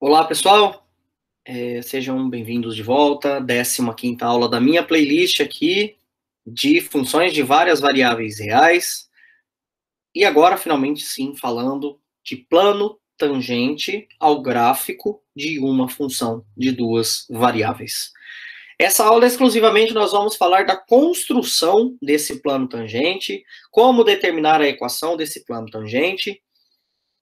Olá, pessoal. Sejam bem-vindos de volta. 15ª aula da minha playlist aqui de funções de várias variáveis reais. E agora, finalmente, sim, falando de plano tangente ao gráfico de uma função de duas variáveis. Essa aula, exclusivamente, nós vamos falar da construção desse plano tangente, como determinar a equação desse plano tangente,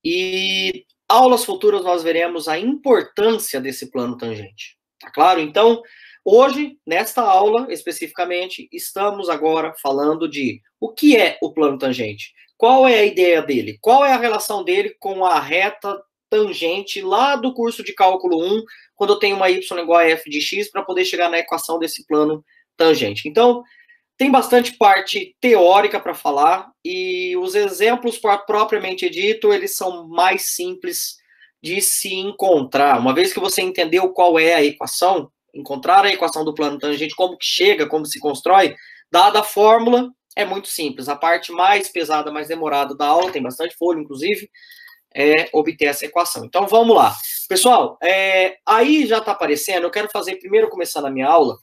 e aulas futuras nós veremos a importância desse plano tangente. Tá claro? Então, hoje, nesta aula, especificamente, estamos agora falando de o que é o plano tangente. Qual é a ideia dele? Qual é a relação dele com a reta tangente lá do curso de cálculo 1, quando eu tenho uma y igual a f de x, para poder chegar na equação desse plano tangente. Então, tem bastante parte teórica para falar, e os exemplos propriamente dito, eles são mais simples de se encontrar. Uma vez que você entendeu qual é a equação, encontrar a equação do plano tangente, como que chega, como se constrói, dada a fórmula, é muito simples. A parte mais pesada, mais demorada da aula, tem bastante folha, inclusive, é obter essa equação. Então, vamos lá. Pessoal, aí já está aparecendo, eu quero fazer, primeiro começar na minha aula,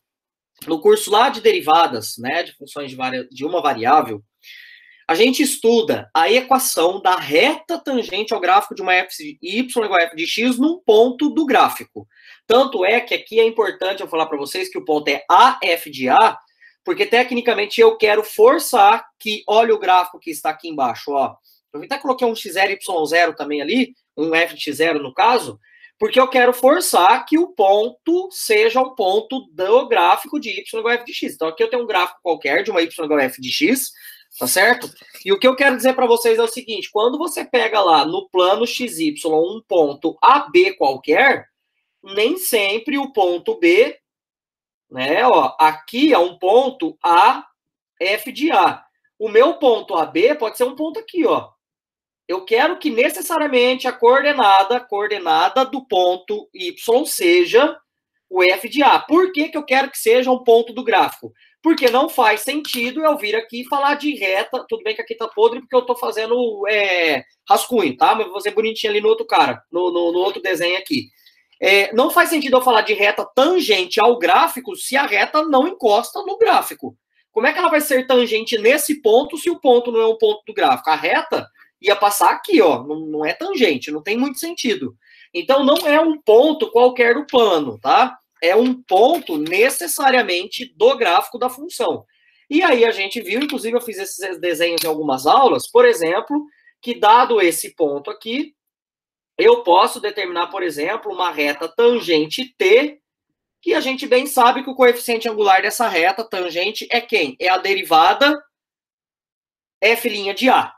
no curso lá de derivadas, né, de funções de uma variável, a gente estuda a equação da reta tangente ao gráfico de uma f de y igual a f de x num ponto do gráfico. Tanto é que aqui é importante eu falar para vocês que o ponto é AF de A, porque tecnicamente eu quero forçar que, olha o gráfico que está aqui embaixo, ó. Eu até coloquei um x0, y0 também ali, um f de x0 no caso, porque eu quero forçar que o ponto seja um ponto do gráfico de y igual a f de x. Então aqui eu tenho um gráfico qualquer de uma y igual a f de x, tá certo? E o que eu quero dizer para vocês é o seguinte, quando você pega lá no plano XY um ponto AB qualquer, nem sempre o ponto B, né, ó, aqui é um ponto A, F de A. O meu ponto AB pode ser um ponto aqui, ó. Eu quero que necessariamente a coordenada do ponto Y seja o F de A. Por que eu quero que seja um ponto do gráfico? Porque não faz sentido eu vir aqui e falar de reta. Tudo bem que aqui tá podre porque eu tô fazendo rascunho, tá? Mas vou fazer bonitinho ali no outro cara, no outro desenho aqui. Não faz sentido eu falar de reta tangente ao gráfico se a reta não encosta no gráfico. Como é que ela vai ser tangente nesse ponto se o ponto não é um ponto do gráfico? A reta ia passar aqui, ó. Não é tangente, não tem muito sentido. Então, não é um ponto qualquer do plano, tá? É um ponto necessariamente do gráfico da função. E aí a gente viu, inclusive eu fiz esses desenhos em algumas aulas, por exemplo, que dado esse ponto aqui, eu posso determinar, por exemplo, uma reta tangente T, que a gente bem sabe que o coeficiente angular dessa reta tangente é quem? É a derivada f' de A.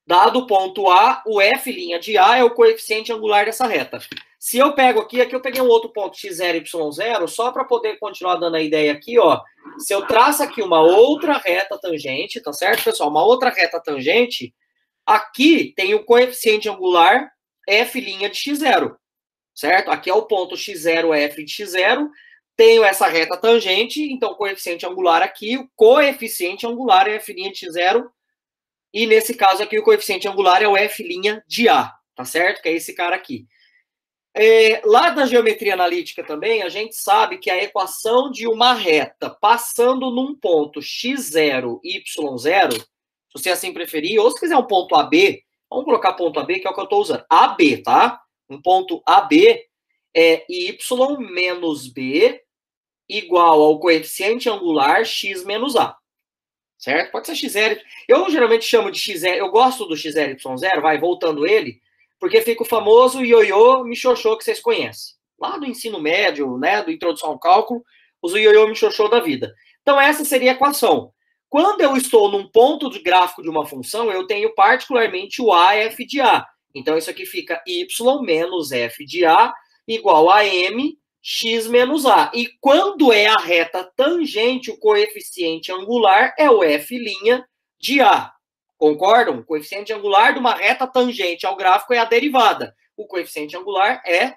Dado o ponto A, o f' de A é o coeficiente angular dessa reta. Se eu pego aqui eu peguei um outro ponto x0, y0, só para poder continuar dando a ideia aqui, ó. Se eu traço aqui uma outra reta tangente, tá certo, pessoal? Uma outra reta tangente, aqui tem o coeficiente angular f' de x0, certo? Aqui é o ponto x0, f de x0, tenho essa reta tangente, então o coeficiente angular aqui, o coeficiente angular é f' de x0, e nesse caso aqui o coeficiente angular é o f' de A, tá certo? Que é esse cara aqui. Lá da geometria analítica também, a gente sabe que a equação de uma reta passando num ponto x0, y0, se você assim preferir, ou se quiser um ponto AB, vamos colocar ponto AB, que é o que eu estou usando. AB, tá? Um ponto AB é y menos b igual ao coeficiente angular x menos A. Certo? Pode ser x0. Eu geralmente chamo de x0, eu gosto do x0, y0, vai, voltando ele, porque fica o famoso ioiô michoxô que vocês conhecem. Lá do ensino médio, né, do Introdução ao Cálculo, os ioiô michoxô da vida. Então, essa seria a equação. Quando eu estou num ponto de gráfico de uma função, eu tenho particularmente o AF de A. Então, isso aqui fica y menos f de A igual a m x menos A. E quando é a reta tangente, o coeficiente angular é o f' de A. Concordam? O coeficiente angular de uma reta tangente ao gráfico é a derivada. O coeficiente angular é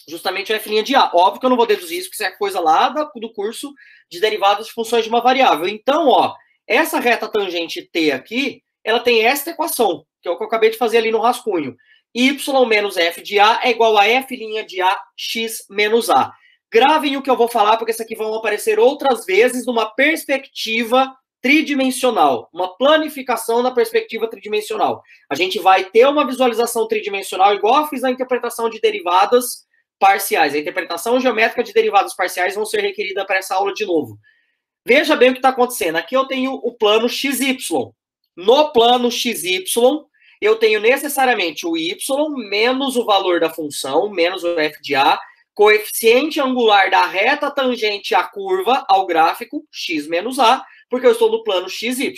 justamente o f' de A. Óbvio que eu não vou deduzir isso, porque isso é coisa lá do curso de derivadas de funções de uma variável. Então, ó, essa reta tangente T aqui, ela tem esta equação, que é o que eu acabei de fazer ali no rascunho, y menos f de a é igual a f' de a x menos a. Gravem o que eu vou falar, porque isso aqui vão aparecer outras vezes numa perspectiva tridimensional, uma planificação na perspectiva tridimensional. A gente vai ter uma visualização tridimensional, igual eu fiz na interpretação de derivadas parciais. A interpretação geométrica de derivadas parciais vão ser requerida para essa aula de novo. Veja bem o que está acontecendo. Aqui eu tenho o plano XY. No plano XY, eu tenho necessariamente o y menos o valor da função, menos o f de a, coeficiente angular da reta tangente à curva, ao gráfico, x menos a, porque eu estou no plano XY.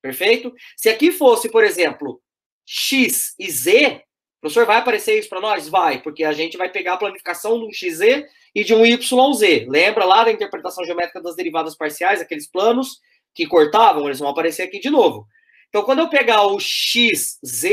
Perfeito? Se aqui fosse, por exemplo, x e z, professor, vai aparecer isso para nós? Vai, porque a gente vai pegar a planificação de um XZ e de um YZ. Lembra lá da interpretação geométrica das derivadas parciais, aqueles planos que cortavam? Eles vão aparecer aqui de novo. Então, quando eu pegar o XZ,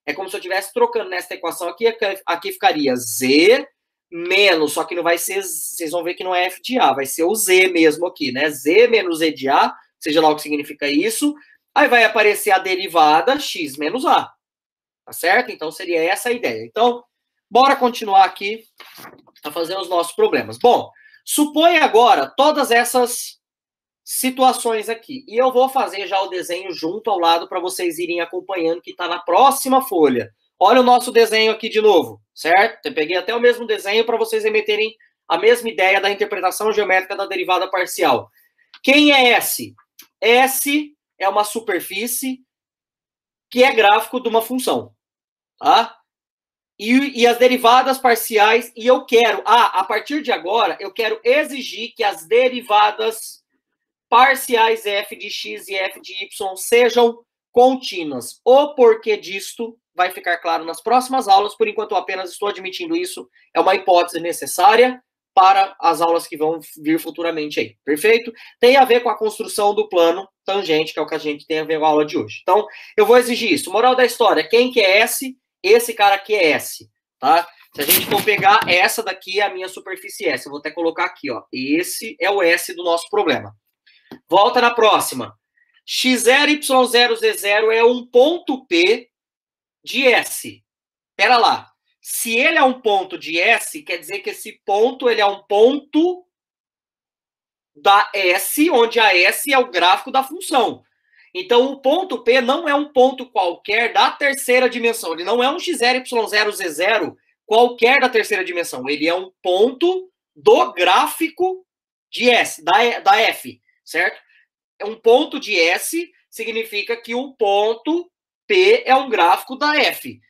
é como se eu estivesse trocando nessa equação aqui, aqui ficaria Z menos, só que não vai ser, vocês vão ver que não é f de a, vai ser o Z mesmo aqui, né? Z menos E de a, seja lá o que significa isso. Aí vai aparecer a derivada x menos a. Tá certo? Então, seria essa a ideia. Então, bora continuar aqui a fazer os nossos problemas. Bom, supõe agora todas essas situações aqui. E eu vou fazer já o desenho junto ao lado para vocês irem acompanhando, que está na próxima folha. Olha o nosso desenho aqui de novo, certo? Eu peguei até o mesmo desenho para vocês remeterem a mesma ideia da interpretação geométrica da derivada parcial. Quem é S? S é uma superfície que é gráfico de uma função, tá? E as derivadas parciais, e eu quero, a partir de agora, eu quero exigir que as derivadas parciais f de x e f de y sejam contínuas. O porquê disto vai ficar claro nas próximas aulas, por enquanto eu apenas estou admitindo isso, é uma hipótese necessária para as aulas que vão vir futuramente aí, perfeito? Tem a ver com a construção do plano tangente, que é o que a gente tem a ver com a aula de hoje. Então, eu vou exigir isso. Moral da história, quem que é S? Esse cara aqui é S, tá? Se a gente for pegar, essa daqui é a minha superfície S. Eu vou até colocar aqui, ó. Esse é o S do nosso problema. Volta na próxima. X0, Y0, Z0 é um ponto P de S. Pera lá. Se ele é um ponto de S, quer dizer que esse ponto ele é um ponto da S, onde a S é o gráfico da função. Então, o ponto P não é um ponto qualquer da terceira dimensão. Ele não é um x0, y0, z0 qualquer da terceira dimensão. Ele é um ponto do gráfico de S, da F, certo? Um ponto de S significa que o ponto P é um gráfico da F,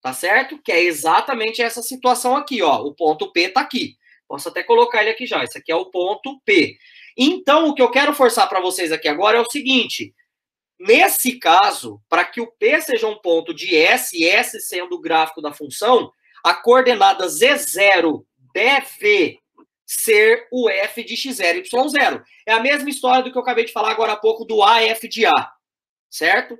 tá certo? Que é exatamente essa situação aqui, ó. O ponto P tá aqui. Posso até colocar ele aqui já. Esse aqui é o ponto P. Então, o que eu quero forçar para vocês aqui agora é o seguinte. Nesse caso, para que o P seja um ponto de S, e S sendo o gráfico da função, a coordenada Z0 deve ser o F de X0, Y0. É a mesma história do que eu acabei de falar agora há pouco do AF de A, certo?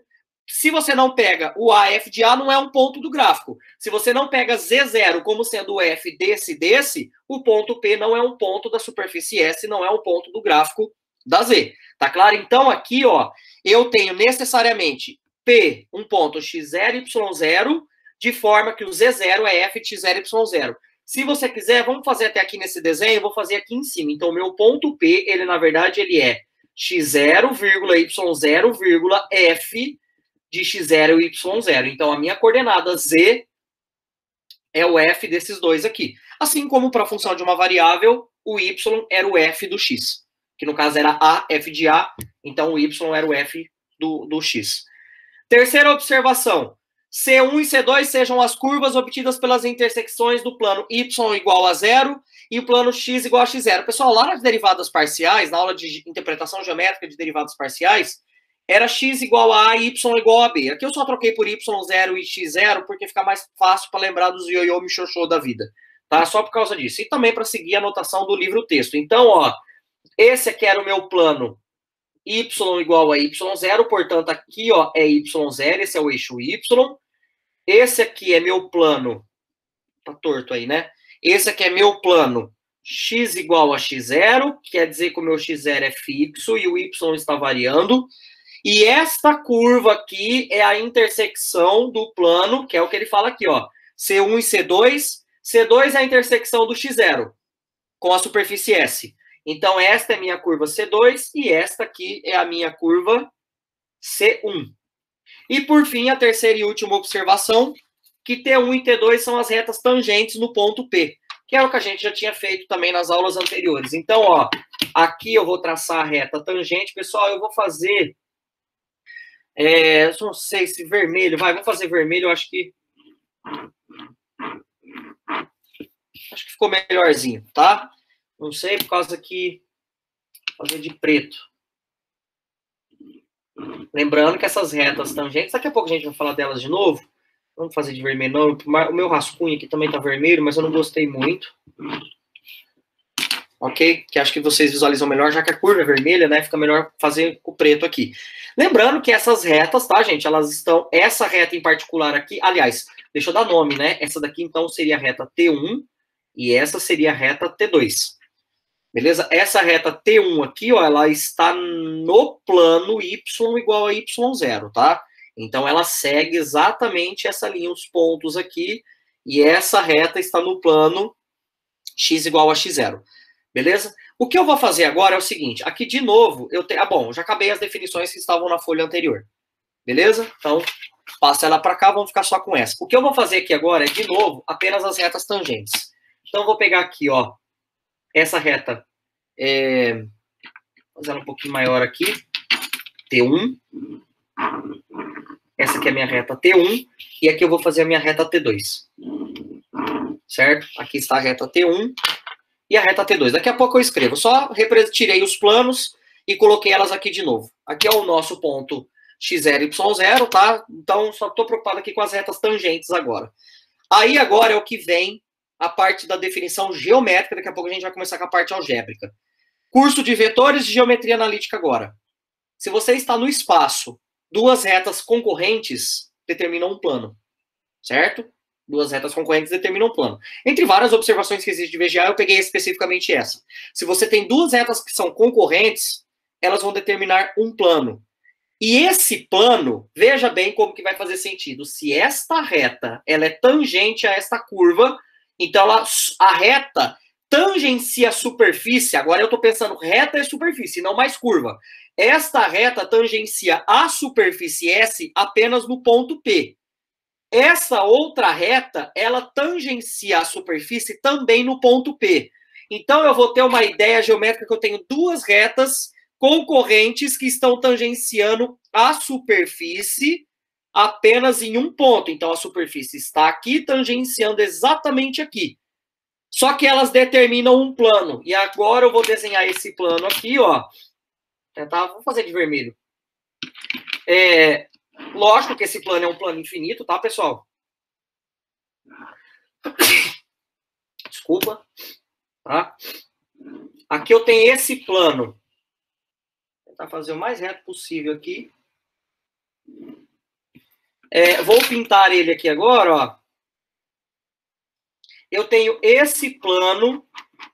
Se você não pega o AF de A, não é um ponto do gráfico. Se você não pega Z0 como sendo o F desse, o ponto P não é um ponto da superfície S, não é um ponto do gráfico da Z. Tá claro? Então, aqui, ó, eu tenho necessariamente P, um ponto x0, y0, de forma que o z0 é f de x0, y0. Se você quiser, vamos fazer até aqui nesse desenho, eu vou fazer aqui em cima. Então, o meu ponto P, ele, na verdade, ele é x0, y0, f de x0 e y0. Então, a minha coordenada z é o f desses dois aqui. Assim como para a função de uma variável, o y era o f do x, que no caso era a, f de a, então o y era o f do x. Terceira observação, C1 e C2 sejam as curvas obtidas pelas intersecções do plano y igual a 0 e o plano x igual a x0. Pessoal, lá nas derivadas parciais, na aula de interpretação geométrica de derivadas parciais, era x igual a y igual a b. Aqui eu só troquei por y0 e x0 porque fica mais fácil para lembrar dos ioiô michôchô da vida, tá? Só por causa disso. E também para seguir a anotação do livro-texto. Então, ó, esse aqui era o meu plano y igual a y0, portanto, aqui, ó, é y0, esse é o eixo y. Esse aqui é meu plano, tá torto aí, né? Esse aqui é meu plano x igual a x0, quer dizer que o meu x0 é fixo e o y está variando. E esta curva aqui é a intersecção do plano, que é o que ele fala aqui, ó. C1 e C2. C2 é a intersecção do x0 com a superfície S. Então, esta é a minha curva C2 e esta aqui é a minha curva C1. E, por fim, a terceira e última observação, que T1 e T2 são as retas tangentes no ponto P, que é o que a gente já tinha feito também nas aulas anteriores. Então, ó, aqui eu vou traçar a reta tangente. Pessoal, eu vou fazer... não sei se vermelho... vamos fazer vermelho, eu acho que... Acho que ficou melhorzinho, tá? Não sei, por causa que... Vou fazer de preto. Lembrando que essas retas tangentes... Daqui a pouco a gente vai falar delas de novo. Vamos fazer de vermelho, não. O meu rascunho aqui também tá vermelho, mas eu não gostei muito. Ok? Que acho que vocês visualizam melhor, já que a curva é vermelha, né? Fica melhor fazer com o preto aqui. Lembrando que essas retas, tá, gente? Elas estão... Essa reta em particular aqui... Aliás, deixa eu dar nome, né? Essa daqui, então, seria a reta T1 e essa seria a reta T2. Beleza? Essa reta T1 aqui, ó, ela está no plano Y igual a Y0, tá? Então, ela segue exatamente essa linha, os pontos aqui, e essa reta está no plano x igual a x0. Beleza? O que eu vou fazer agora é o seguinte, aqui de novo, eu tenho... bom, já acabei as definições que estavam na folha anterior. Beleza? Então, passa ela para cá, vamos ficar só com essa. O que eu vou fazer aqui agora é, de novo, apenas as retas tangentes. Então, eu vou pegar aqui, ó, essa reta, vou fazer ela um pouquinho maior aqui, T1. Essa aqui é a minha reta T1, e aqui eu vou fazer a minha reta T2. Certo? Aqui está a reta T1 e a reta T2. Daqui a pouco eu escrevo. Só tirei os planos e coloquei elas aqui de novo. Aqui é o nosso ponto x0 e y0, tá? Então, só estou preocupado aqui com as retas tangentes agora. Aí, agora é o que vem a parte da definição geométrica. Daqui a pouco a gente vai começar com a parte algébrica. Curso de vetores de geometria analítica agora. Se você está no espaço, duas retas concorrentes determinam um plano, certo? Duas retas concorrentes determinam um plano. Entre várias observações que existem de VGA, eu peguei especificamente essa. Se você tem duas retas que são concorrentes, elas vão determinar um plano. E esse plano, veja bem como que vai fazer sentido. Se esta reta ela é tangente a esta curva, então a reta tangencia a superfície. Agora eu estou pensando reta e superfície, não mais curva. Esta reta tangencia a superfície S apenas no ponto P. Essa outra reta, ela tangencia a superfície também no ponto P. Então, eu vou ter uma ideia geométrica que eu tenho duas retas concorrentes que estão tangenciando a superfície apenas em um ponto. Então, a superfície está aqui, tangenciando exatamente aqui. Só que elas determinam um plano. E agora eu vou desenhar esse plano aqui, ó. Vou fazer de vermelho. Lógico que esse plano é um plano infinito, tá, pessoal? Desculpa. Tá? Aqui eu tenho esse plano. Vou tentar fazer o mais reto possível aqui. Vou pintar ele aqui agora, ó. Eu tenho esse plano,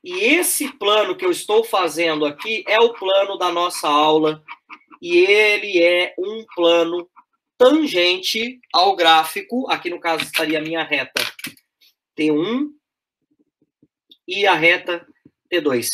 e esse plano que eu estou fazendo aqui é o plano da nossa aula, e ele é um plano tangente ao gráfico. Aqui, no caso, estaria a minha reta T1 e a reta T2.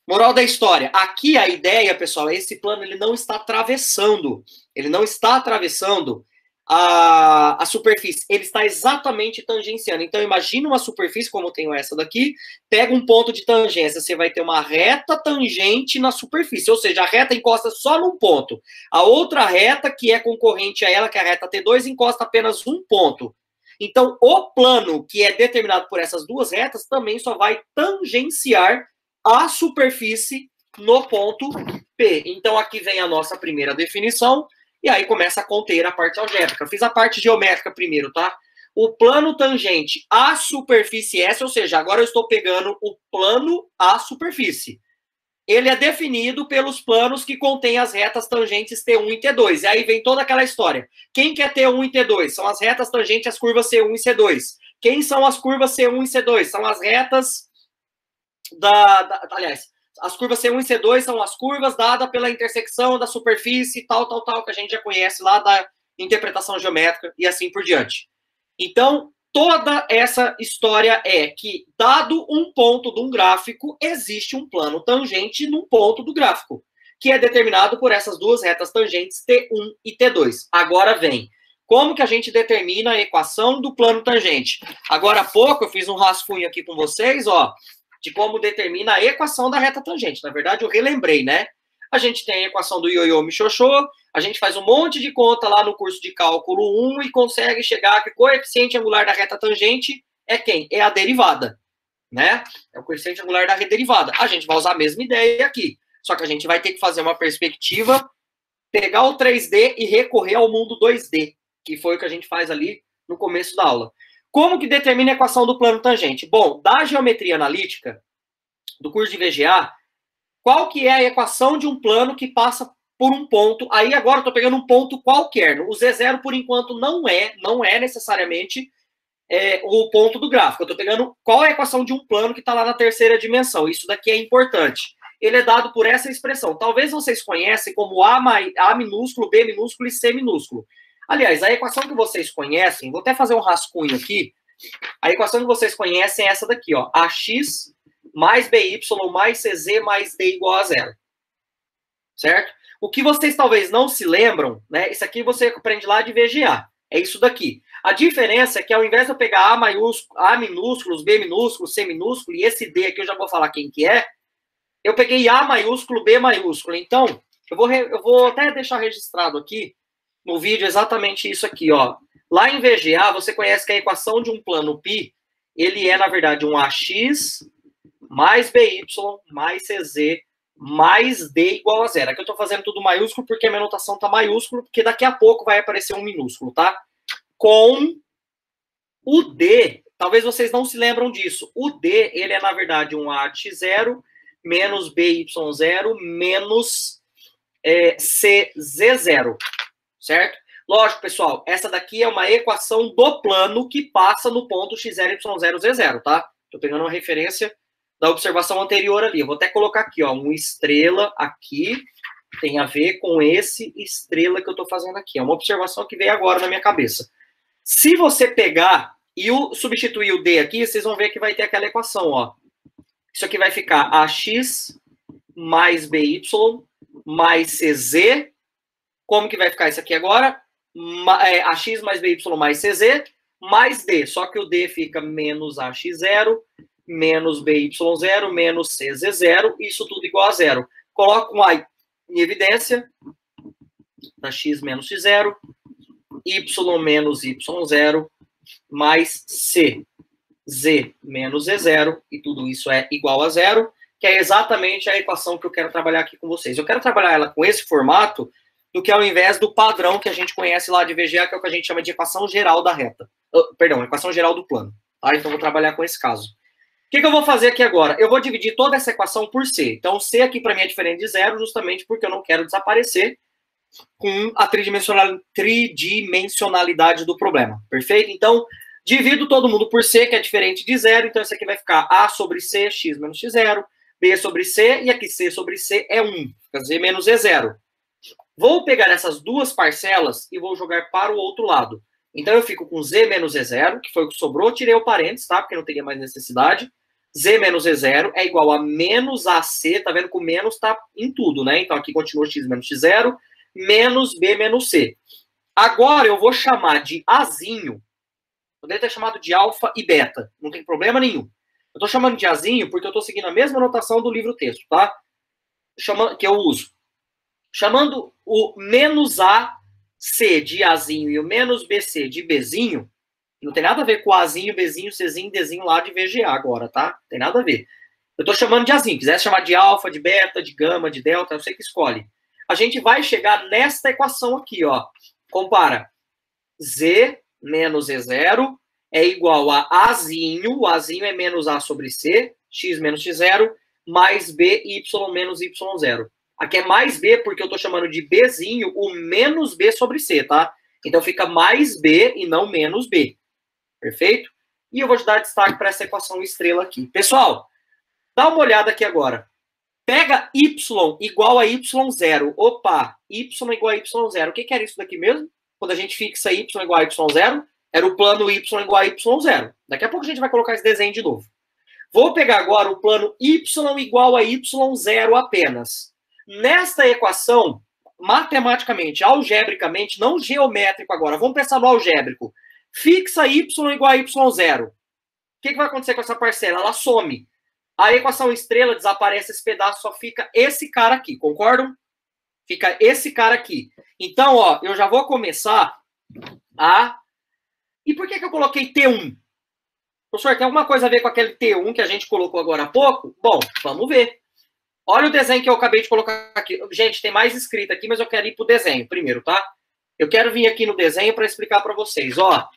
Moral da história. Aqui a ideia, pessoal, é esse plano ele não está atravessando. Ele não está atravessando a superfície. Ele está exatamente tangenciando. Então, imagina uma superfície, como eu tenho essa daqui, pega um ponto de tangência, você vai ter uma reta tangente na superfície, ou seja, a reta encosta só num ponto. A outra reta, que é concorrente a ela, que é a reta T2, encosta apenas um ponto. Então, o plano que é determinado por essas duas retas também só vai tangenciar a superfície no ponto P. Então, aqui vem a nossa primeira definição, e aí começa a conter a parte algébrica. Eu fiz a parte geométrica primeiro, tá? O plano tangente à superfície S, ou seja, agora eu estou pegando o plano à superfície. Ele é definido pelos planos que contêm as retas tangentes T1 e T2. E aí vem toda aquela história. Quem que é T1 e T2? São as retas tangentes às curvas C1 e C2. Quem são as curvas C1 e C2? São as retas aliás, as curvas C1 e C2 são as curvas dadas pela intersecção da superfície, tal, que a gente já conhece lá da interpretação geométrica e assim por diante. Então, Toda essa história é que, dado um ponto de um gráfico, existe um plano tangente num ponto do gráfico, que é determinado por essas duas retas tangentes T1 e T2. Agora vem, como que a gente determina a equação do plano tangente? Agora há pouco eu fiz um rascunho aqui com vocês, ó, de como determina a equação da reta tangente. Na verdade, eu relembrei, né? A gente tem a equação do ioiô michôchô, a gente faz um monte de conta lá no curso de cálculo 1 e consegue chegar que o coeficiente angular da reta tangente é quem? É a derivada, né? É o coeficiente angular da derivada. A gente vai usar a mesma ideia aqui, só que a gente vai ter que fazer uma perspectiva, pegar o 3D e recorrer ao mundo 2D, que foi o que a gente faz ali no começo da aula. Como que determina a equação do plano tangente? Bom, da geometria analítica, do curso de VGA, qual que é a equação de um plano que passa por um ponto? Aí agora eu estou pegando um ponto qualquer. O Z0, por enquanto, não é necessariamente o ponto do gráfico. Eu estou pegando qual é a equação de um plano que está lá na terceira dimensão. Isso daqui é importante. Ele é dado por essa expressão. Talvez vocês conhecem como A minúsculo, B minúsculo e C minúsculo. Aliás, a equação que vocês conhecem, vou até fazer um rascunho aqui. A equação que vocês conhecem é essa daqui, ó. AX mais BY mais CZ mais D igual a zero. Certo? O que vocês talvez não se lembram, né? Isso aqui você aprende lá de VGA. É isso daqui. A diferença é que ao invés de eu pegar A minúsculos, B minúsculo, C minúsculo, e esse D aqui eu já vou falar quem que é, eu peguei A maiúsculo, B maiúsculo. Então, eu vou até deixar registrado aqui no vídeo exatamente isso aqui, ó. Lá em VGA, você conhece que a equação de um plano π, ele é, na verdade, um AX mais BY mais CZ mais D igual a zero. Aqui eu estou fazendo tudo maiúsculo porque a minha notação está maiúsculo, porque daqui a pouco vai aparecer um minúsculo, tá? Com o D, talvez vocês não se lembram disso. O D, ele é, na verdade, um AX0 menos BY0 menos CZ0, certo? Lógico, pessoal, essa daqui é uma equação do plano que passa no ponto x0, y0, z0, tá? Estou pegando uma referência da observação anterior ali. Eu vou até colocar aqui, ó, um estrela aqui, tem a ver com esse estrela que eu estou fazendo aqui. É uma observação que veio agora na minha cabeça. Se você pegar e substituir o D aqui, vocês vão ver que vai ter aquela equação, ó. Isso aqui vai ficar AX mais BY mais CZ. Como que vai ficar isso aqui agora? AX mais BY mais CZ mais D. Só que o D fica menos AX0 menos BY0 menos CZ0, isso tudo igual a zero. Coloco um A em evidência, da X menos X0, Y menos Y0, mais C, Z menos Z0, e tudo isso é igual a zero, que é exatamente a equação que eu quero trabalhar aqui com vocês. Eu quero trabalhar ela com esse formato, do que ao invés do padrão que a gente conhece lá de VGA, que é o que a gente chama de equação geral da reta. Perdão, equação geral do plano. Tá? Então, eu vou trabalhar com esse caso. O que eu vou fazer aqui agora? Eu vou dividir toda essa equação por C. Então, C aqui para mim é diferente de zero, justamente porque eu não quero desaparecer com a tridimensionalidade do problema. Perfeito? Então, divido todo mundo por C, que é diferente de zero. Então, isso aqui vai ficar A sobre C, X menos X0, B sobre C, e aqui C sobre C é 1. Fica Z menos Z0. Vou pegar essas duas parcelas e vou jogar para o outro lado. Então, eu fico com Z menos Z0, que foi o que sobrou. Tirei o parênteses, tá? Porque não teria mais necessidade. Z menos Z0 é igual a menos AC, tá vendo que o menos tá em tudo, né? Então aqui continua X menos X0, menos B menos C. Agora eu vou chamar de Azinho, poderia ter chamado de alfa e beta, não tem problema nenhum. Eu tô chamando de Azinho porque eu tô seguindo a mesma notação do livro texto, tá? Que eu uso. Chamando o menos AC de Azinho e o menos BC de Bzinho, não tem nada a ver com Azinho, Bzinho, Czinho, Dzinho lá de VGA agora, tá? Não tem nada a ver. Eu tô chamando de Azinho. Quiser chamar de alfa, de beta, de gama, de delta, eu sei que escolhe. A gente vai chegar nesta equação aqui, ó. Compara. Z menos Z0 é igual a Azinho. O Azinho é menos A sobre C, X menos X0, mais B, Y menos Y0. Aqui é mais B porque eu tô chamando de Bzinho o menos B sobre C, tá? Então fica mais B e não menos B. Perfeito? E eu vou te dar destaque para essa equação estrela aqui. Pessoal, dá uma olhada aqui agora. Pega y igual a y0. Opa, y igual a y0. O que era isso daqui mesmo? Quando a gente fixa y igual a y0, Era o plano y igual a y0. Daqui a pouco a gente vai colocar esse desenho de novo. Vou pegar agora o plano y igual a y0 apenas. Nesta equação, matematicamente, algebricamente, não geométrico agora, vamos pensar no algébrico. Fixa y igual a y0. O que vai acontecer com essa parcela? Ela some. A equação estrela desaparece esse pedaço, só fica esse cara aqui, concordam? Fica esse cara aqui. Então, ó, eu já vou começar a... E por que eu coloquei T1? Professor, tem alguma coisa a ver com aquele T1 que a gente colocou agora há pouco? Bom, vamos ver. Olha o desenho que eu acabei de colocar aqui. Gente, tem mais escrito aqui, mas eu quero ir para o desenho primeiro, tá? Eu quero vir aqui no desenho para explicar para vocês. Ó, o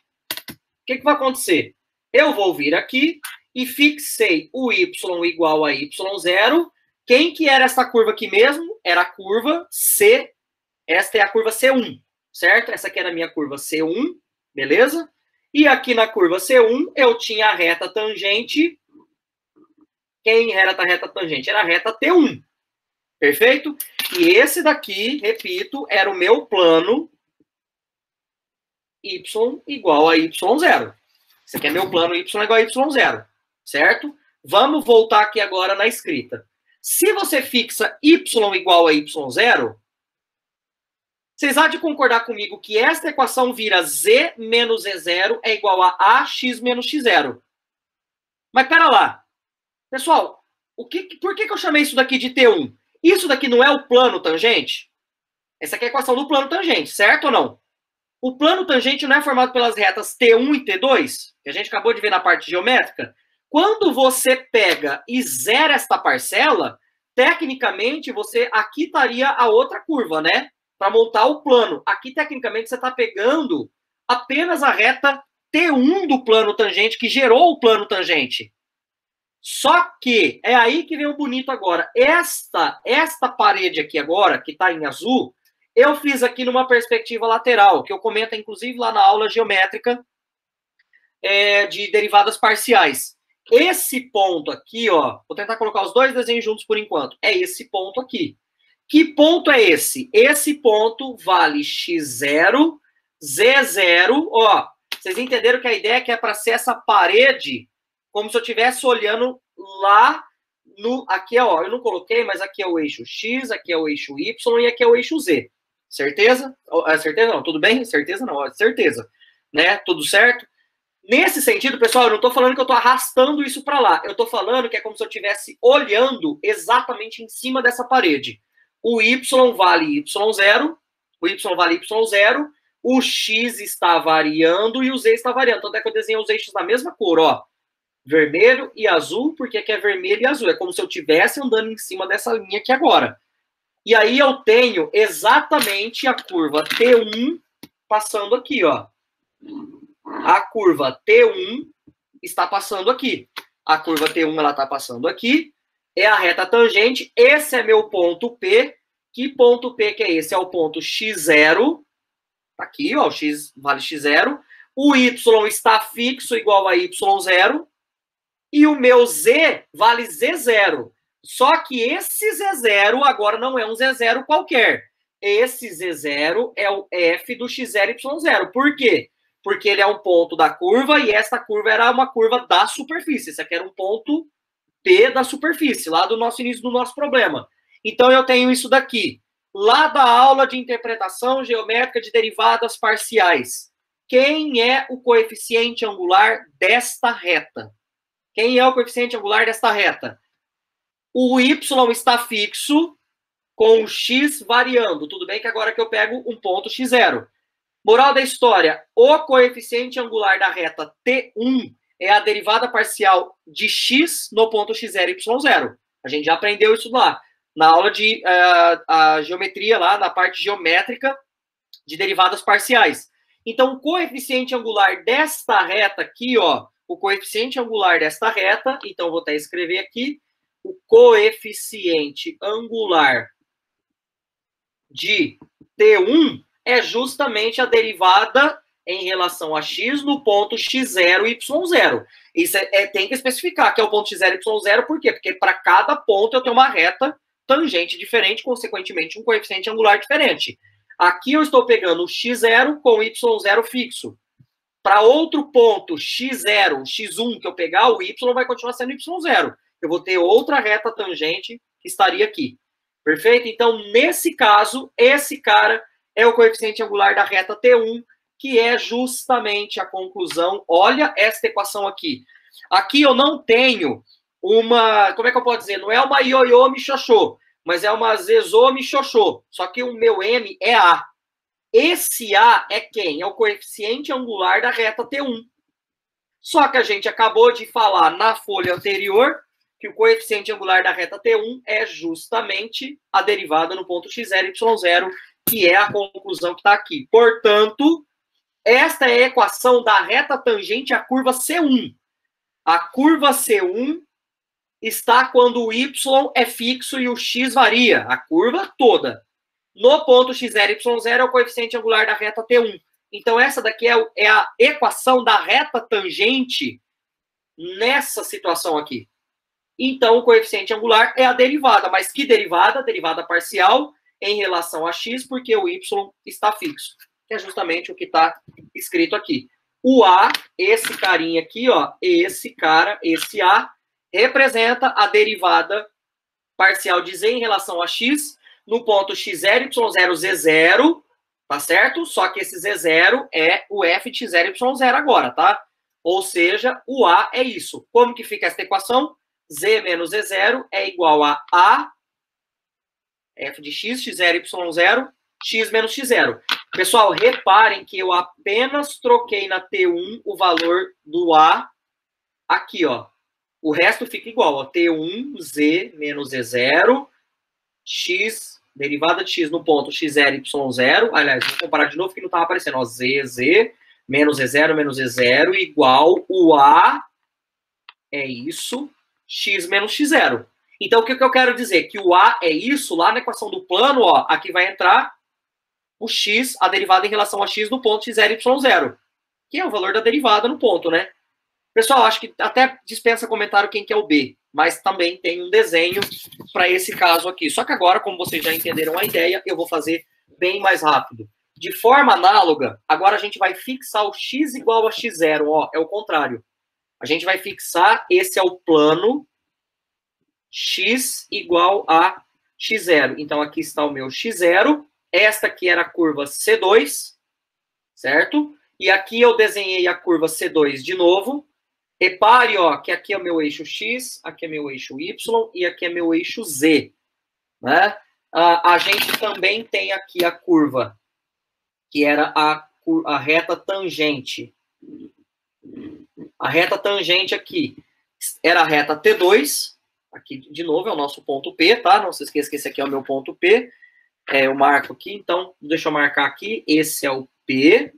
que vai acontecer? Eu vou vir aqui e fixei o y igual a y0. Quem que era essa curva aqui mesmo? Era a curva C. Esta é a curva C1, certo? Essa aqui era a minha curva C1, beleza? E aqui na curva C1 eu tinha a reta tangente. Quem era a reta tangente? Era a reta T1. Perfeito? E esse daqui, repito, era o meu plano y igual a y0. Esse aqui é meu plano y igual a y0, certo? Vamos voltar aqui agora na escrita. Se você fixa y igual a y0, vocês há de concordar comigo que esta equação vira z menos z0 é igual a ax menos x0. Mas pera lá. Pessoal, por que eu chamei isso daqui de T1? Isso daqui não é o plano tangente? Essa aqui é a equação do plano tangente, certo ou não? O plano tangente não é formado pelas retas T1 e T2, que a gente acabou de ver na parte geométrica? Quando você pega e zera esta parcela, tecnicamente, você aqui estaria a outra curva, né? Para montar o plano. Aqui, tecnicamente, você está pegando apenas a reta T1 do plano tangente, que gerou o plano tangente. Só que, é aí que vem o bonito agora. Esta parede aqui agora, que está em azul, eu fiz aqui numa perspectiva lateral, que eu comento, inclusive, lá na aula geométrica de derivadas parciais. Esse ponto aqui, ó, vou tentar colocar os dois desenhos juntos por enquanto. É esse ponto aqui. Que ponto é esse? Esse ponto vale x0, z0. Ó, vocês entenderam que a ideia é que é para ser essa parede, como se eu estivesse olhando lá no... Aqui, ó, eu não coloquei, mas aqui é o eixo x, aqui é o eixo y e aqui é o eixo z. Certeza? Certeza não, tudo bem? Certeza não, certeza. Né? Tudo certo? Nesse sentido, pessoal, eu não estou falando que eu estou arrastando isso para lá. Eu estou falando que é como se eu estivesse olhando exatamente em cima dessa parede. O y vale y0, o y vale y0, o x está variando e o z está variando. Tanto é que eu desenhei os eixos na mesma cor, ó. Vermelho e azul, porque aqui é vermelho e azul. É como se eu estivesse andando em cima dessa linha aqui agora. E aí eu tenho exatamente a curva T1 passando aqui, ó. A curva T1 está passando aqui. A curva T1 ela está passando aqui. É a reta tangente. Esse é meu ponto P. Que ponto P que é esse? É o ponto x0. Aqui, ó, o x vale x0. O y está fixo igual a y0. E o meu z vale z0. Só que esse z0 agora não é um z0 qualquer. Esse z0 é o f do x0, y0. Por quê? Porque ele é um ponto da curva e esta curva era uma curva da superfície. Esse aqui era um ponto P da superfície, lá do nosso início do nosso problema. Então, eu tenho isso daqui. Lá da aula de interpretação geométrica de derivadas parciais. Quem é o coeficiente angular desta reta? Quem é o coeficiente angular desta reta? O y está fixo com o x variando. Tudo bem que agora que eu pego um ponto x0. Moral da história, o coeficiente angular da reta T1 é a derivada parcial de x no ponto x0, y0. A gente já aprendeu isso lá, na aula de a geometria, lá na parte geométrica de derivadas parciais. Então, o coeficiente angular desta reta aqui, ó, o coeficiente angular desta reta, então vou até escrever aqui, o coeficiente angular de T1 é justamente a derivada em relação a x no ponto x0 e y0. Isso tem que especificar que é o ponto x0 e y0, por quê? Porque para cada ponto eu tenho uma reta tangente diferente, consequentemente um coeficiente angular diferente. Aqui eu estou pegando o x0 com o y0 fixo. para outro ponto x0, x1 que eu pegar, o y vai continuar sendo y0. Eu vou ter outra reta tangente que estaria aqui. Perfeito? Então, nesse caso, esse cara é o coeficiente angular da reta T1, que é justamente a conclusão. Olha esta equação aqui. Aqui eu não tenho uma... Como é que eu posso dizer? Não é uma ioiô michoxô, mas é uma zezô michoxô. Só que o meu M é A. Esse A é quem? É o coeficiente angular da reta T1. Só que a gente acabou de falar na folha anterior que o coeficiente angular da reta T1 é justamente a derivada no ponto x0, y0, que é a conclusão que está aqui. Portanto, esta é a equação da reta tangente à curva C1. A curva C1 está quando o y é fixo e o x varia, a curva toda. No ponto x0, y0 é o coeficiente angular da reta T1. Então, essa daqui é a equação da reta tangente nessa situação aqui. Então, o coeficiente angular é a derivada. Mas que derivada? Derivada parcial em relação a x, porque o y está fixo. Que é justamente o que está escrito aqui. O A, esse carinha aqui, ó, esse cara, esse A, representa a derivada parcial de z em relação a x no ponto x0, y0, z0, tá certo? Só que esse z0 é o f de x0, y0 agora, tá? Ou seja, o A é isso. Como que fica essa equação? Z menos Z0 é igual a f de x, x0, y0, x menos x0. Pessoal, reparem que eu apenas troquei na T1 o valor do A aqui, ó. O resto fica igual, ó. T1, Z menos Z0, x, derivada de x no ponto x0, y0. Aliás, vou comparar de novo que não estava aparecendo, ó. Z menos Z0 igual o A, é isso, x menos x0. Então, o que eu quero dizer? Que o A é isso, lá na equação do plano, ó, aqui vai entrar o x, a derivada em relação a x do ponto x0, y0, que é o valor da derivada no ponto, né? Pessoal, acho que até dispensa comentário quem que é o B, mas também tem um desenho para esse caso aqui. Só que agora, como vocês já entenderam a ideia, eu vou fazer bem mais rápido. De forma análoga, agora a gente vai fixar o x igual a x0, ó, é o contrário. A gente vai fixar, esse é o plano, x igual a x0. Então, aqui está o meu x0. Esta aqui era a curva C2, certo? E aqui eu desenhei a curva C2 de novo. Repare, ó, que aqui é o meu eixo x, aqui é meu eixo y e aqui é meu eixo z, né? A gente também tem aqui a curva, que era a reta tangente. A reta tangente aqui era a reta T2, aqui de novo é o nosso ponto P, tá? Não se esqueça que esse aqui é o meu ponto P. Eu marco aqui, então, deixa eu marcar aqui, esse é o P.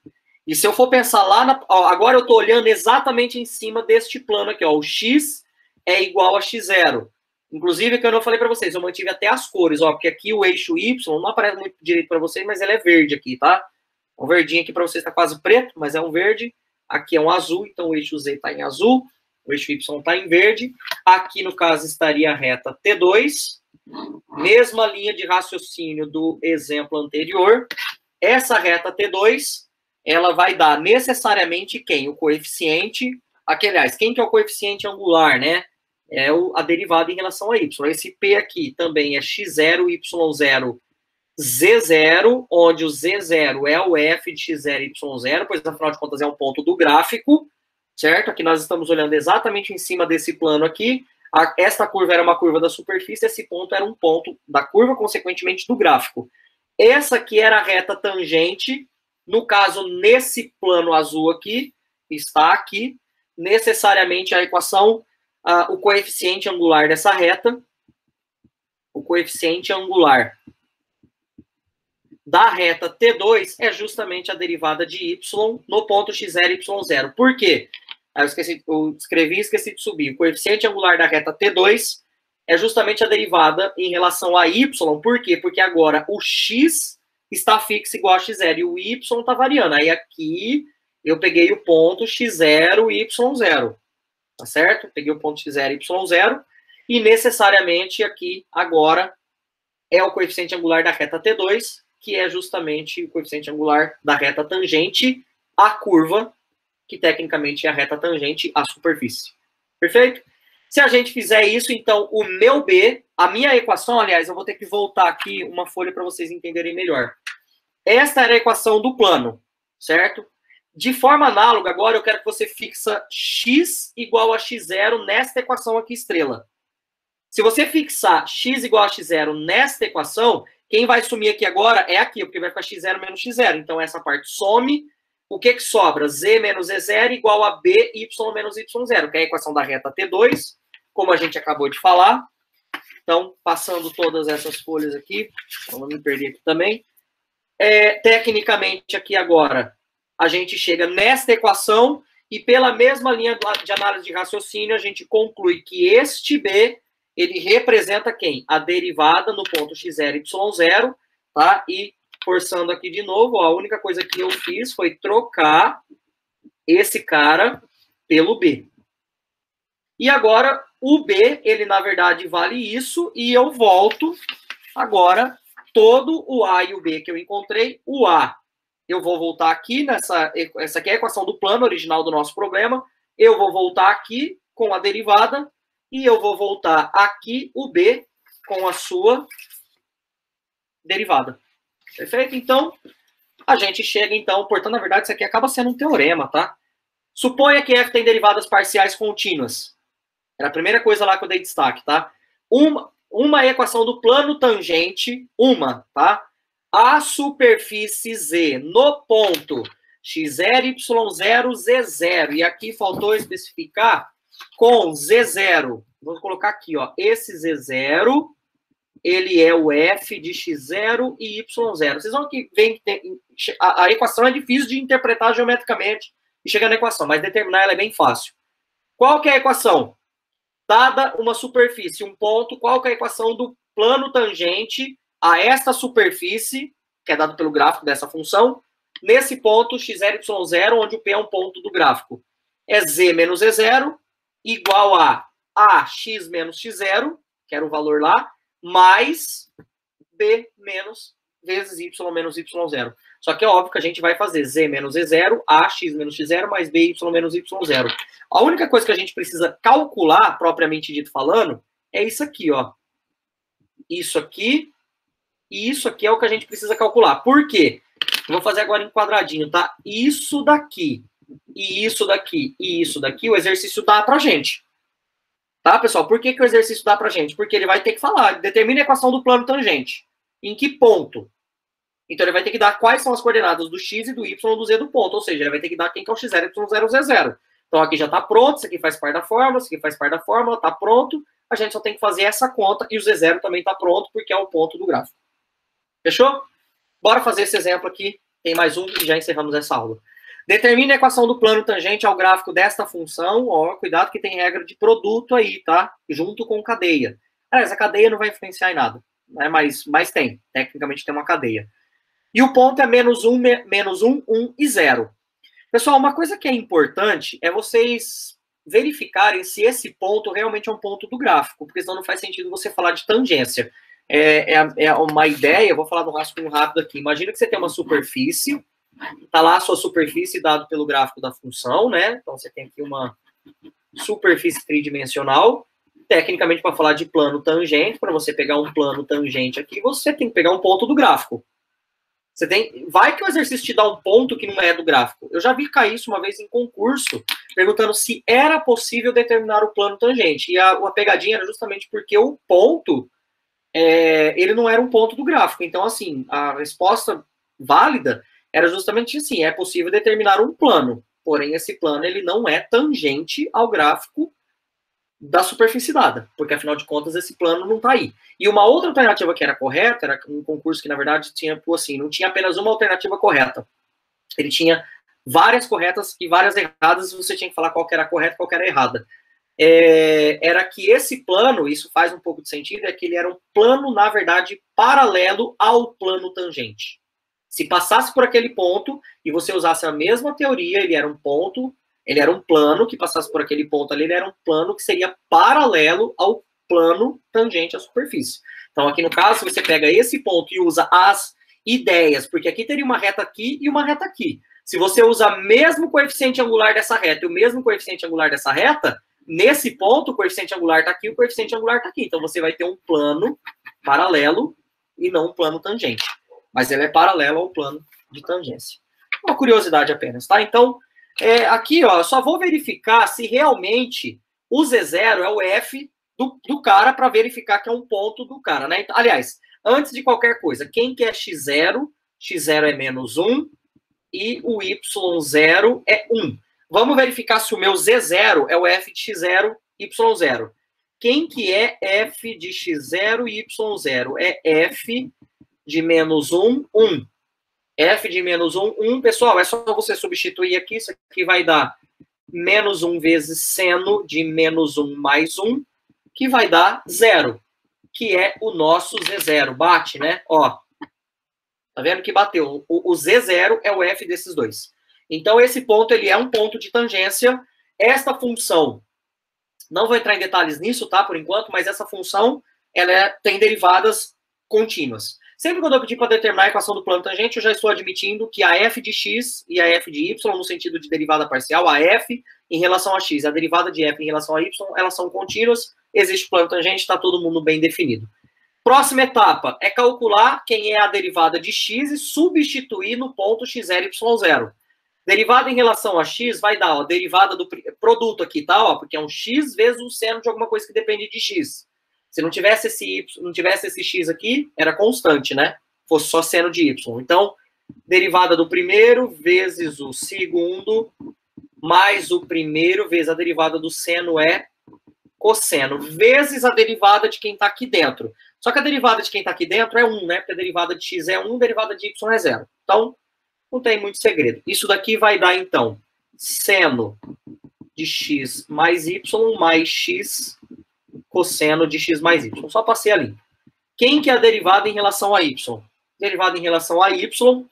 E se eu for pensar lá, agora eu estou olhando exatamente em cima deste plano aqui, ó, o x é igual a x0. Inclusive, que eu não falei para vocês, eu mantive até as cores, ó, porque aqui o eixo y não aparece muito direito para vocês, mas ele é verde aqui, tá? Um verdinho aqui para vocês está quase preto, mas é um verde. Aqui é um azul, então o eixo z está em azul, o eixo y está em verde. Aqui, no caso, estaria a reta T2, mesma linha de raciocínio do exemplo anterior. Essa reta T2, ela vai dar necessariamente quem? O coeficiente, aliás, quem que é o coeficiente angular, né? É a derivada em relação a y. Esse P aqui também é x0, y0, z0, onde o z0 é o f de x0, y0, pois afinal de contas é um ponto do gráfico, certo? Aqui nós estamos olhando exatamente em cima desse plano aqui. Esta curva era uma curva da superfície, esse ponto era um ponto da curva, consequentemente do gráfico. Essa aqui era a reta tangente. No caso, nesse plano azul aqui, está aqui, necessariamente a equação, o coeficiente angular dessa reta, o coeficiente angular da reta T2 é justamente a derivada de y no ponto x0, y0. Por quê? Eu escrevi e esqueci de subir. O coeficiente angular da reta T2 é justamente a derivada em relação a y. Por quê? Porque agora o x está fixo igual a x0 e o y está variando. Aí aqui eu peguei o ponto x0 e y0, tá certo? Peguei o ponto x0 e y0 e necessariamente aqui agora é o coeficiente angular da reta T2, que é justamente o coeficiente angular da reta tangente à curva que tecnicamente é a reta tangente à superfície. Perfeito? Se a gente fizer isso, então o meu B, a minha equação, aliás, eu vou ter que voltar aqui uma folha para vocês entenderem melhor. Esta era a equação do plano, certo? De forma análoga, agora eu quero que você fixa x igual a x0 nesta equação aqui, estrela. Se você fixar x igual a x0 nesta equação, quem vai sumir aqui agora é aqui, porque vai ficar x0 menos x0. Então, essa parte some. O que sobra? Z menos Z0 igual a BY menos Y0, que é a equação da reta T2, como a gente acabou de falar. Então, passando todas essas folhas aqui, para não me perder aqui também. Tecnicamente, aqui agora, a gente chega nesta equação e pela mesma linha de análise de raciocínio, a gente conclui que este B, ele representa quem? A derivada no ponto x0, y0, tá? E, forçando aqui de novo, ó, a única coisa que eu fiz foi trocar esse cara pelo B. E agora, o B, ele na verdade vale isso, e eu volto agora todo o A e o B que eu encontrei. O A, eu vou voltar aqui essa aqui é a equação do plano original do nosso problema. Eu vou voltar aqui com a derivada e eu vou voltar aqui o B com a sua derivada. Perfeito? Então, a gente chega, então, portanto, na verdade, isso aqui acaba sendo um teorema, tá? Suponha que f tem derivadas parciais contínuas. Era a primeira coisa lá que eu dei destaque, tá? Uma equação do plano tangente, tá? A superfície Z no ponto x0, y0, z0. E aqui faltou especificar com z0. Vou colocar aqui, ó. Esse z0, ele é o f de x0 e y0. Vocês vão que ver que a equação é difícil de interpretar geometricamente e chegar na equação, mas determinar ela é bem fácil. Qual que é a equação? Dada uma superfície, um ponto, qual que é a equação do plano tangente a esta superfície, que é dado pelo gráfico dessa função, nesse ponto x0, y0, onde o P é um ponto do gráfico? É z menos z0 igual a x menos x0, que era o valor lá, mais b menos vezes y menos y0. Só que é óbvio que a gente vai fazer z menos z0, x menos x0, mais by menos y0. A única coisa que a gente precisa calcular, propriamente dito falando, é isso aqui, ó. Isso aqui e isso aqui é o que a gente precisa calcular. Por quê? Eu vou fazer agora em quadradinho, tá? Isso daqui, e isso daqui, e isso daqui, o exercício dá pra gente. Tá, pessoal? Por que o exercício dá pra gente? Porque ele vai ter que falar, determina a equação do plano tangente. Em que ponto? Então, ele vai ter que dar quais são as coordenadas do x e do y do z do ponto. Ou seja, ele vai ter que dar quem que é o x0, y0, z0. Então, aqui já está pronto, isso aqui faz parte da fórmula, isso aqui faz parte da fórmula, está pronto. A gente só tem que fazer essa conta e o z0 também está pronto, porque é o ponto do gráfico. Fechou? Bora fazer esse exemplo aqui. Tem mais um e já encerramos essa aula. Determine a equação do plano tangente ao gráfico desta função. Ó, cuidado que tem regra de produto aí, tá? Junto com cadeia. Essa cadeia não vai influenciar em nada, né? Mas tem. Tecnicamente tem uma cadeia. E o ponto é menos 1, 1 e 0. Pessoal, uma coisa que é importante é vocês verificarem se esse ponto realmente é um ponto do gráfico, porque senão não faz sentido você falar de tangência. É uma ideia, eu vou falar do rascunho rápido aqui. Imagina que você tem uma superfície, tá lá a sua superfície dado pelo gráfico da função, né? Então você tem aqui uma superfície tridimensional. Tecnicamente, para falar de plano tangente, para você pegar um plano tangente aqui, você tem que pegar um ponto do gráfico. Vai que o exercício te dá um ponto que não é do gráfico. Eu já vi cair isso uma vez em concurso, perguntando se era possível determinar o plano tangente. E a pegadinha era justamente porque o ponto, ele não era um ponto do gráfico. Então, assim, a resposta válida era justamente assim, é possível determinar um plano, porém esse plano ele não é tangente ao gráfico da superfície dada, porque afinal de contas esse plano não está aí. E uma outra alternativa que era correta, era um concurso que na verdade tinha, assim, não tinha apenas uma alternativa correta. Ele tinha várias corretas e várias erradas, e você tinha que falar qual que era correta e qual que era errada. Era que esse plano, isso faz um pouco de sentido, é que ele era um plano, na verdade, paralelo ao plano tangente. Se passasse por aquele ponto e você usasse a mesma teoria, ele era um ponto, ele era um plano que passasse por aquele ponto ali, ele era um plano que seria paralelo ao plano tangente à superfície. Então, aqui no caso, você pega esse ponto e usa as ideias, porque aqui teria uma reta aqui e uma reta aqui. Se você usa o mesmo coeficiente angular dessa reta e o mesmo coeficiente angular dessa reta, nesse ponto o coeficiente angular está aqui, o coeficiente angular está aqui. Então você vai ter um plano paralelo e não um plano tangente. Mas ele é paralelo ao plano de tangência. Uma curiosidade apenas, tá? Então, aqui, ó, eu só vou verificar se realmente o Z0 é o F do cara para verificar que é um ponto do cara, né? Aliás, antes de qualquer coisa, quem que é x0? X0 é menos 1 e o y0 é 1. Vamos verificar se o meu Z0 é o F de x0, y0. Quem que é F de x0 e y0? É F de menos 1, 1. F de menos 1, 1. Pessoal, é só você substituir aqui. Isso aqui vai dar menos 1 vezes seno de menos 1 mais 1, que vai dar 0, que é o nosso Z0. Bate, né? Ó, tá vendo que bateu? O Z0 é o F desses dois. Então, esse ponto, ele é um ponto de tangência. Esta função, não vou entrar em detalhes nisso, tá, por enquanto, mas essa função, ela tem derivadas contínuas. Sempre quando eu pedir para determinar a equação do plano tangente, eu já estou admitindo que a f de x e a f de y, no sentido de derivada parcial, a f em relação a x, a derivada de f em relação a y, elas são contínuas, existe plano tangente, está todo mundo bem definido. Próxima etapa é calcular quem é a derivada de x e substituir no ponto x0, y0. Derivada em relação a x vai dar, ó, derivada do produto aqui, tá? Ó, porque é um x vezes o seno de alguma coisa que depende de x. Se não tivesse esse y, não tivesse esse x aqui, era constante, né? Fosse só seno de y. Então, derivada do primeiro vezes o segundo, mais o primeiro vezes a derivada do seno é cosseno, vezes a derivada de quem está aqui dentro. Só que a derivada de quem está aqui dentro é 1, né? Porque a derivada de x é 1, a derivada de y é 0. Então, não tem muito segredo. Isso daqui vai dar, então, seno de x mais y mais x cosseno de x mais y. Só passei ali. Quem que é a derivada em relação a y? Derivada em relação a y.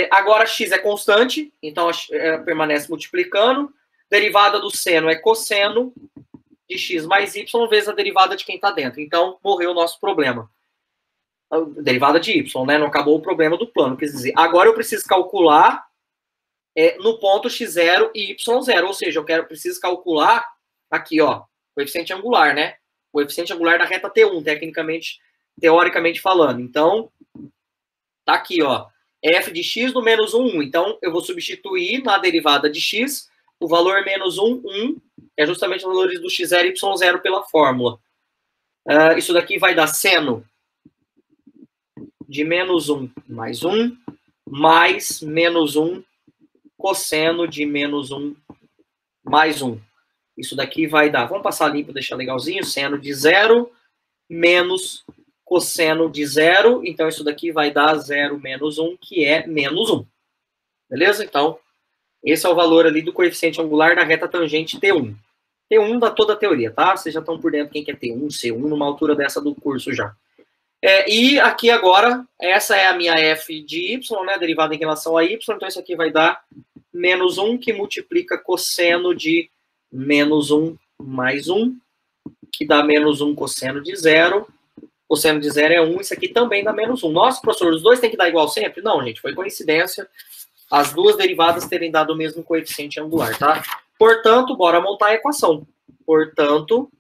Agora x é constante, então permanece multiplicando. Derivada do seno é cosseno de x mais y vezes a derivada de quem está dentro. Então, morreu o nosso problema. A derivada de y, né? Não acabou o problema do plano. Quer dizer, agora eu preciso calcular no ponto x0 e y0. Ou seja, preciso calcular aqui, ó, coeficiente angular, né? Coeficiente angular da reta T1, teoricamente falando. Então, tá aqui, ó, f de x do menos 1, 1. Então, eu vou substituir na derivada de x o valor menos 1, 1, é justamente os valores do x0 e y0 pela fórmula. Isso daqui vai dar seno de menos 1 mais 1, mais menos 1 cosseno de menos 1 mais 1. Isso daqui vai dar, vamos passar limpo, deixar legalzinho, seno de 0 menos cosseno de 0. Então, isso daqui vai dar 0 menos 1, que é menos 1. Beleza? Então, esse é o valor ali do coeficiente angular da reta tangente T1. T1 dá toda a teoria, tá? Vocês já estão por dentro quem que é T1, C1, numa altura dessa do curso já. E aqui agora, essa é a minha f de y, né? Derivada em relação a y. Então, isso aqui vai dar menos 1, que multiplica cosseno de menos 1 mais 1, que dá menos 1 cosseno de 0. Cosseno de 0 é 1, isso aqui também dá menos 1. Nossa, professor, os dois têm que dar igual sempre? Não, gente, foi coincidência as duas derivadas terem dado o mesmo coeficiente angular, tá? Portanto, bora montar a equação. Portanto,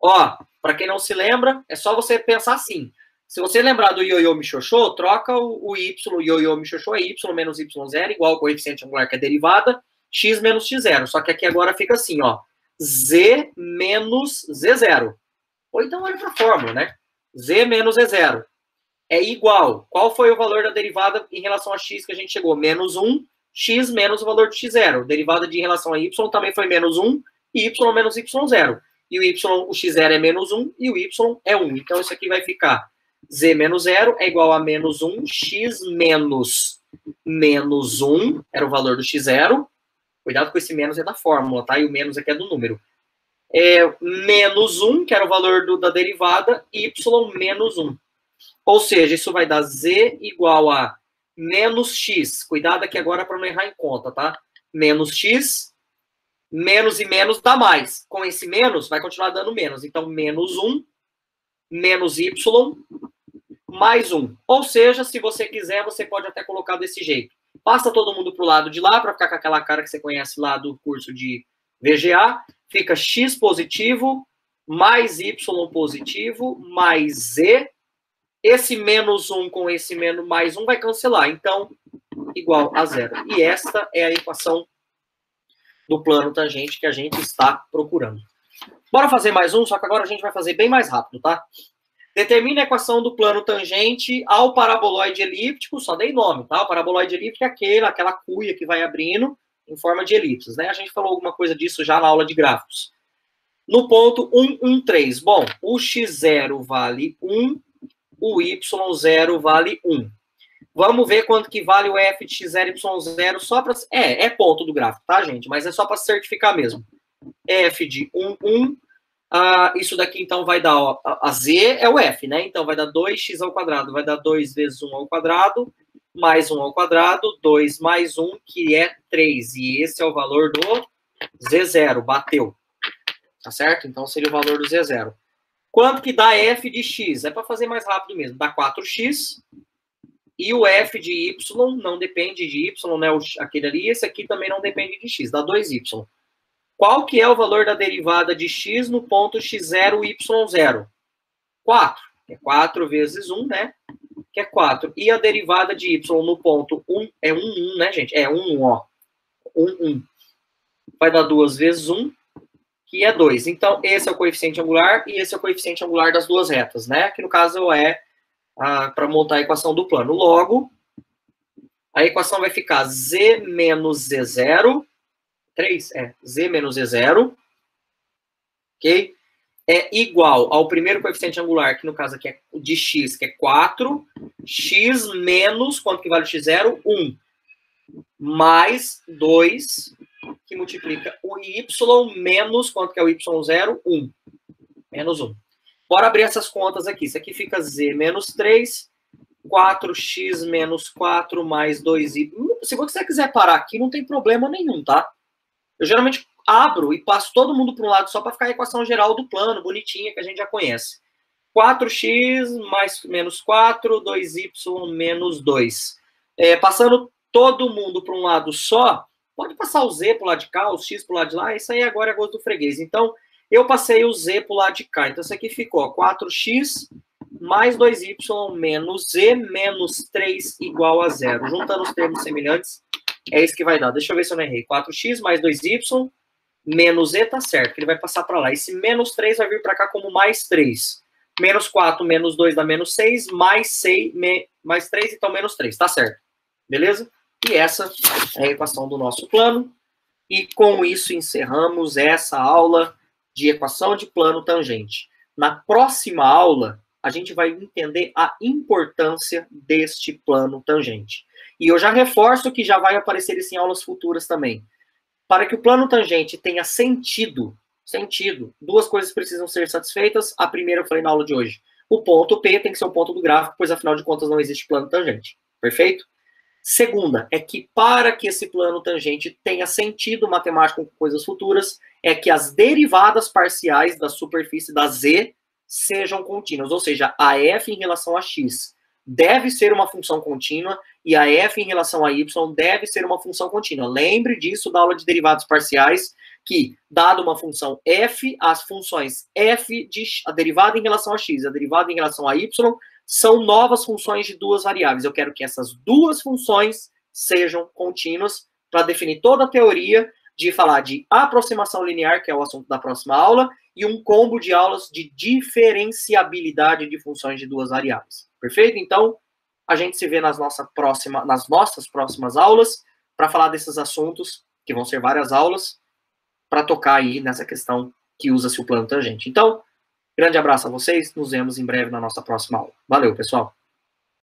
ó, para quem não se lembra, é só você pensar assim. Se você lembrar do ioiô michoxô, troca o y, o ioiô michoxô é y menos y0 igual ao coeficiente angular, que é a derivada, x menos x0. Só que aqui agora fica assim, ó, z menos z0. Ou então olha para a fórmula, né? Z menos Z0 é igual. Qual foi o valor da derivada em relação a x que a gente chegou? Menos 1, x menos o valor de x0. Derivada de em relação a y também foi menos 1, e y menos y0. E o x0 é menos 1 e o y é 1. Então, isso aqui vai ficar z menos 0 é igual a menos 1, x menos 1, era o valor do x0. Cuidado com esse menos, é da fórmula, tá? E o menos aqui é do número. Menos 1, que era o valor da derivada, y menos 1. Ou seja, isso vai dar z igual a menos x. Cuidado aqui agora para não errar em conta, tá? Menos x, menos e menos dá mais. Com esse menos, vai continuar dando menos. Então, menos 1, menos y, mais 1. Ou seja, se você quiser, você pode até colocar desse jeito. Passa todo mundo para o lado de lá, para ficar com aquela cara que você conhece lá do curso de VGA. Fica x positivo, mais y positivo, mais z. Esse menos 1 com esse menos mais 1 vai cancelar. Então, igual a zero. E esta é a equação do plano tangente que a gente está procurando. Bora fazer mais um, só que agora a gente vai fazer bem mais rápido, tá? Determine a equação do plano tangente ao paraboloide elíptico, só dei nome, tá? O paraboloide elíptico é aquela cuia que vai abrindo em forma de elipses, né? A gente falou alguma coisa disso já na aula de gráficos. No ponto 1, 13. Bom, o x0 vale 1, o y0 vale 1. Vamos ver quanto que vale o f de x0 e y0 só para... É ponto do gráfico, tá, gente? Mas é só para certificar mesmo. F de 1, 1. Isso daqui, então, vai dar... Ó, a z é o f, né? Então, vai dar 2x ao quadrado. Vai dar 2 vezes 1 ao quadrado, mais 1 ao quadrado, 2 mais 1, que é 3. E esse é o valor do z0. Bateu. Tá certo? Então, seria o valor do z0. Quanto que dá f de x? É para fazer mais rápido mesmo. Dá 4x. E o f de y não depende de y, né? Aquele ali. Esse aqui também não depende de x. Dá 2y. Qual que é o valor da derivada de x no ponto x0, y0? 4. É 4 vezes 1, né? Que é 4. E a derivada de y no ponto 1 é 1, 1, né, gente? É 1, 1, ó. 1, 1. Vai dar 2 vezes 1, que é 2. Então, esse é o coeficiente angular e esse é o coeficiente angular das duas retas, né? Que no caso é para montar a equação do plano. Logo, a equação vai ficar z menos z0... 3, z menos z0, ok? É igual ao primeiro coeficiente angular, que no caso aqui é de x, que é 4, x menos, quanto que vale o x0? 1, mais 2, que multiplica o y menos, quanto que é o y0? 1, menos 1. Bora abrir essas contas aqui. Isso aqui fica z menos 3, 4x menos 4 mais 2y. Se você quiser parar aqui, não tem problema nenhum, tá? Eu geralmente abro e passo todo mundo para um lado só para ficar a equação geral do plano, bonitinha, que a gente já conhece. 4x mais menos 4, 2y menos 2. Passando todo mundo para um lado só, pode passar o z para o lado de cá, o x para o lado de lá, isso aí agora é gosto do freguês. Então, eu passei o z para o lado de cá. Então, isso aqui ficou 4x mais 2y menos z menos 3 igual a 0. Juntando os termos semelhantes, é isso que vai dar. Deixa eu ver se eu não errei. 4x mais 2y menos z tá certo, que ele vai passar para lá. Esse menos 3 vai vir para cá como mais 3. Menos 4 menos 2 dá menos 6, mais 6, mais 3, então menos 3. Tá certo. Beleza? E essa é a equação do nosso plano. E com isso encerramos essa aula de equação de plano tangente. Na próxima aula, a gente vai entender a importância deste plano tangente. E eu já reforço que já vai aparecer isso em aulas futuras também. Para que o plano tangente tenha sentido, duas coisas precisam ser satisfeitas. A primeira eu falei na aula de hoje. O ponto P tem que ser o ponto do gráfico, pois afinal de contas não existe plano tangente. Perfeito? Segunda, é que para que esse plano tangente tenha sentido matemático com coisas futuras, é que as derivadas parciais da superfície da Z sejam contínuas. Ou seja, a f em relação a x deve ser uma função contínua e a f em relação a y deve ser uma função contínua. Lembre disso da aula de derivadas parciais, que, dado uma função f, as funções f, a derivada em relação a x e a derivada em relação a y, são novas funções de duas variáveis. Eu quero que essas duas funções sejam contínuas para definir toda a teoria de falar de aproximação linear, que é o assunto da próxima aula, e um combo de aulas de diferenciabilidade de funções de duas variáveis. Perfeito? Então, a gente se vê nas nossas próximas aulas para falar desses assuntos, que vão ser várias aulas, para tocar aí nessa questão que usa-se o plano tangente. Então, grande abraço a vocês, nos vemos em breve na nossa próxima aula. Valeu, pessoal!